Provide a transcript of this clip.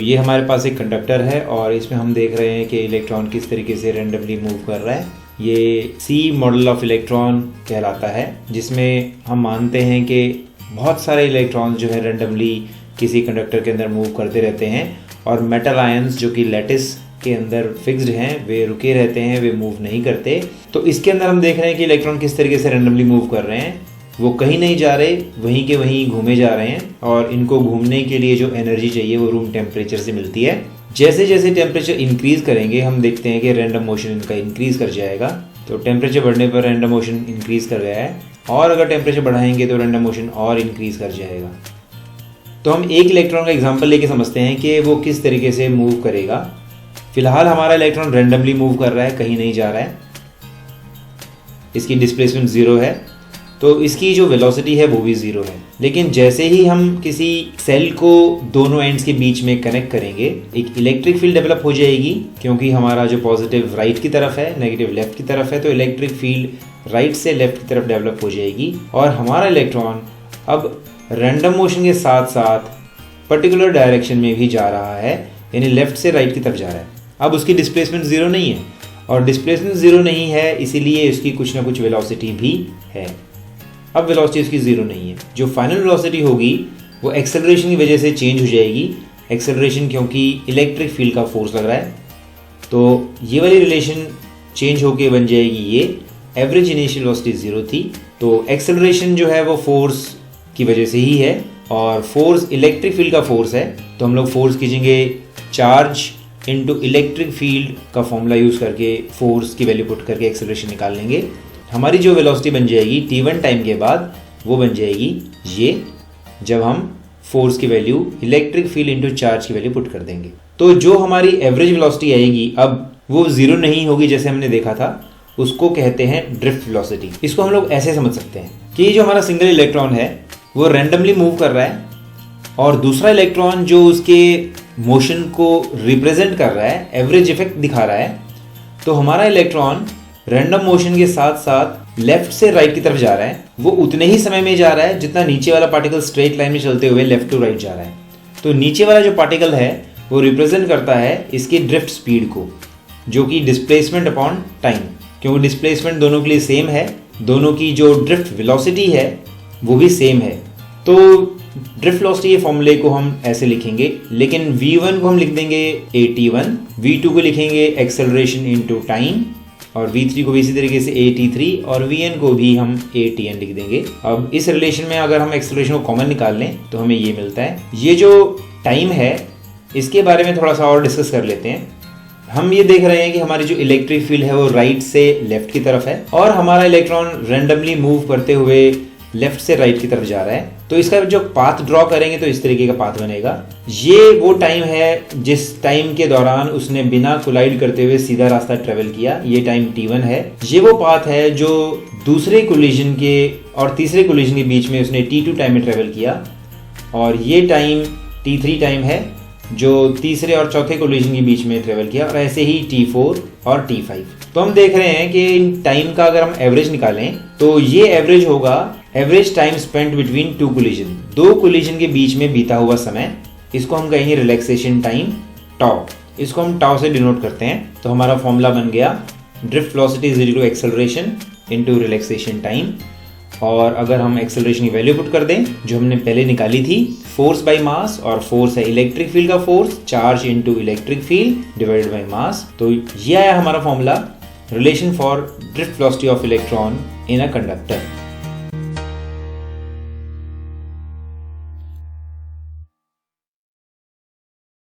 ये हमारे पास एक कंडक्टर है और इसमें हम देख रहे हैं कि इलेक्ट्रॉन किस तरीके से रेंडमली मूव कर रहा है। ये सी मॉडल ऑफ इलेक्ट्रॉन कहलाता है, जिसमें हम मानते हैं कि बहुत सारे इलेक्ट्रॉन जो है रेंडमली किसी कंडक्टर के अंदर मूव करते रहते हैं और मेटल आयंस जो कि लैटिस के अंदर फिक्स्ड हैं वे रुके रहते हैं, वे मूव नहीं करते। तो इसके अंदर हम देख रहे हैं कि इलेक्ट्रॉन किस तरीके से रेंडमली मूव कर रहे हैं। वो कहीं नहीं जा रहे, वहीं के वहीं घूमे जा रहे हैं और इनको घूमने के लिए जो एनर्जी चाहिए वो रूम टेम्परेचर से मिलती है। जैसे जैसे टेम्परेचर इंक्रीज करेंगे हम देखते हैं कि रैंडम मोशन इनका इंक्रीज कर जाएगा। तो टेम्परेचर बढ़ने पर रैंडम मोशन इंक्रीज कर गया है और अगर टेम्परेचर बढ़ाएंगे तो रैंडम मोशन और इंक्रीज कर जाएगा। तो हम एक इलेक्ट्रॉन का एग्जाम्पल लेके समझते हैं कि वो किस तरीके से मूव करेगा। फिलहाल हमारा इलेक्ट्रॉन रैंडमली मूव कर रहा है, कहीं नहीं जा रहा है, इसकी डिस्प्लेसमेंट 0 है, तो इसकी जो वेलोसिटी है वो भी 0 है। लेकिन जैसे ही हम किसी सेल को दोनों एंड्स के बीच में कनेक्ट करेंगे एक इलेक्ट्रिक फील्ड डेवलप हो जाएगी, क्योंकि हमारा जो पॉजिटिव राइट की तरफ है नेगेटिव लेफ्ट की तरफ है, तो इलेक्ट्रिक फील्ड राइट से लेफ्ट की तरफ डेवलप हो जाएगी और हमारा इलेक्ट्रॉन अब रैंडम मोशन के साथ साथ पर्टिकुलर डायरेक्शन में भी जा रहा है, यानी लेफ्ट से राइट की तरफ जा रहा है। अब उसकी डिस्प्लेसमेंट 0 नहीं है और डिस्प्लेसमेंट 0 नहीं है इसीलिए उसकी कुछ ना कुछ वेलोसिटी भी है। अब वेलोसिटी उसकी 0 नहीं है, जो फाइनल वेलोसिटी होगी वो एक्सेलरेशन की वजह से चेंज हो जाएगी। एक्सेलरेशन क्योंकि इलेक्ट्रिक फील्ड का फोर्स लग रहा है, तो ये वाली रिलेशन चेंज होके बन जाएगी ये एवरेज इनिशियल वेलोसिटी 0 थी, तो एक्सेलरेशन जो है वो फोर्स की वजह से ही है और फोर्स इलेक्ट्रिक फील्ड का फोर्स है। तो हम लोग फोर्स खींचेंगे चार्ज इनटू इलेक्ट्रिक फील्ड का फॉर्मूला यूज़ करके फोर्स की वैल्यू पुट करके एक्सेलरेशन निकाल लेंगे। हमारी जो वेलोसिटी बन जाएगी t1 टाइम के बाद वो बन जाएगी ये, जब हम फोर्स की value electric field into charge की वैल्यू पुट कर देंगे। तो जो हमारी एवरेज वेलोसिटी आएगी अब वो 0 नहीं होगी जैसे हमने देखा था, उसको कहते हैं ड्रिफ्ट वेलोसिटी। इसको हम लोग ऐसे समझ सकते हैं कि जो हमारा सिंगल इलेक्ट्रॉन है वो रैंडमली मूव कर रहा है और दूसरा इलेक्ट्रॉन जो उसके मोशन को रिप्रेजेंट कर रहा है, एवरेज इफेक्ट दिखा रहा है, तो हमारा इलेक्ट्रॉन रैंडम मोशन के साथ साथ लेफ्ट से राइट की तरफ जा रहा है। वो उतने ही समय में जा रहा है जितना नीचे वाला पार्टिकल स्ट्रेट लाइन में चलते हुए लेफ्ट टू राइट जा रहा है। तो नीचे वाला जो पार्टिकल है वो रिप्रेजेंट करता है इसकी ड्रिफ्ट स्पीड को, जो कि डिस्प्लेसमेंट अपॉन टाइम, क्योंकि डिस्प्लेसमेंट दोनों के लिए सेम है, दोनों की जो ड्रिफ्ट वेलोसिटी है वो भी सेम है। तो ड्रिफ्ट वेलोसिटी के फॉर्मूले को हम ऐसे लिखेंगे, लेकिन v1 को हम लिख देंगे at1, v2 को लिखेंगे एक्सेलरेशन इनटू टाइम और v3 को भी इसी तरीके से at3 और vn को भी हम atn लिख देंगे। अब इस रिलेशन में अगर हम एक्सेलरेशन को कॉमन निकाल लें तो हमें ये मिलता है। ये जो टाइम है इसके बारे में थोड़ा सा और डिस्कस कर लेते हैं। हम ये देख रहे हैं कि हमारी जो इलेक्ट्रिक फील्ड है वो राइट से लेफ्ट की तरफ है और हमारा इलेक्ट्रॉन रैंडमली मूव करते हुए लेफ्ट से राइट की तरफ जा रहा है। तो इसका जो पाथ ड्रॉ करेंगे तो इस तरीके का पाथ बनेगा। ये वो टाइम है जिस टाइम के दौरान उसने बिना कोलाइड करते हुए सीधा रास्ता ट्रेवल किया, ये टाइम t1 है। ये वो पाथ है जो दूसरे कोलिजन के और तीसरे कोलिजन के बीच में उसने t2 टाइम में ट्रेवल किया और ये टाइम t3 टाइम है जो तीसरे और चौथे कोलिजन के बीच में ट्रेवल किया और ऐसे ही t4 और t5। तो हम देख रहे हैं कि इन टाइम का अगर हम एवरेज निकालें तो ये एवरेज होगा average time spent between two collision, दो कोलिजन के बीच में बीता हुआ समय। इसको हम कहेंगे रिलैक्सेशन टाइम टाउ, इसको हम टाउ से डिनोट करते हैं। तो हमारा फॉर्मूला बन गया drift velocity is equal to acceleration into relaxation time. और अगर हम एक्सेलरेशन की वैल्यू पुट कर दें जो हमने पहले निकाली थी, फोर्स बाय मास, और फोर्स है इलेक्ट्रिक फील्ड का force, charge into electric field divided by mass. तो ये आया हमारा formula relation for drift velocity of electron in a conductor.